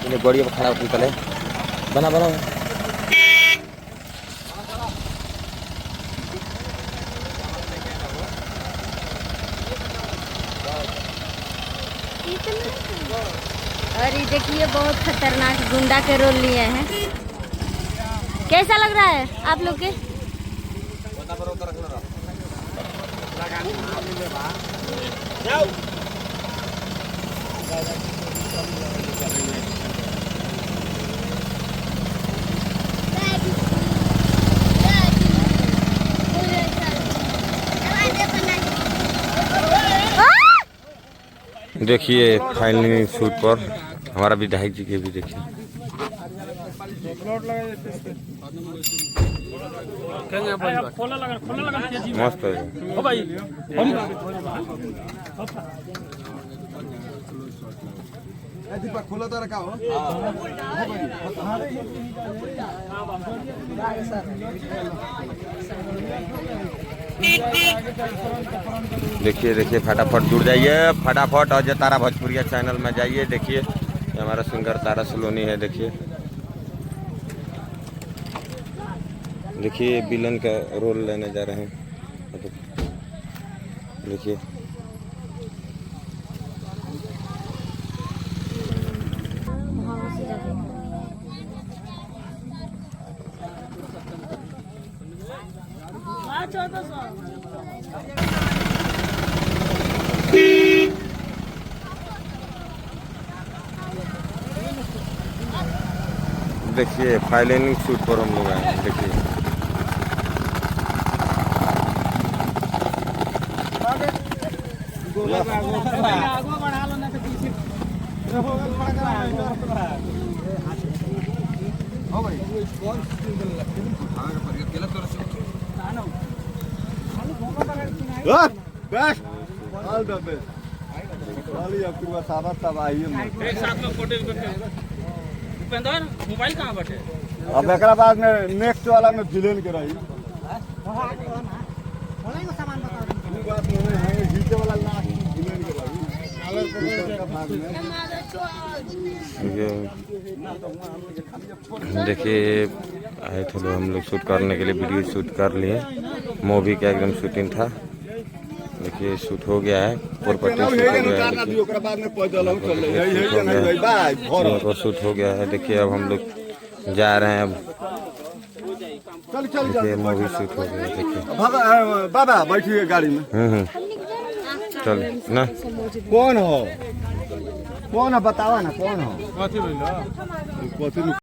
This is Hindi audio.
इन्हें गोड़ी पर खड़ा होकर चले बना बना और ये देखिए बहुत खतरनाक गुंडा के रोल लिए हैं। कैसा लग रहा है आप लोग के? देखिए फाइनली शूट पर हमारा विधायक जी के भी देखिए मस्त है खोला तो रखा हो देखिए देखिए फटाफट जुड़ जाइए फटाफट और तारा भोजपुरिया चैनल में जाइए। देखिए ये हमारा सिंगर तारा सलोनी है। देखिए देखिए विलन का रोल लेने जा रहे हैं। देखिए देखिए फाइनलिंग शूट पर हम लोग आए हैं। देखिए मोबाइल कहाँ बटे? अब एक बाद में नेक्स्ट वाला में विलेन के रही देखिए आए थे लोग हम लोग शूट करने के लिए वीडियो शूट कर लिए। मूवी का एकदम शूटिंग था। देखिए शूट हो गया है शूट हो गया है। देखिए अब हम लोग जा रहे हैं। अब देखिए मूवी शूट हो गया है। देखिए बाबा बैठिए गाड़ी में। चल ना कौन हो बतावा ना कौन हो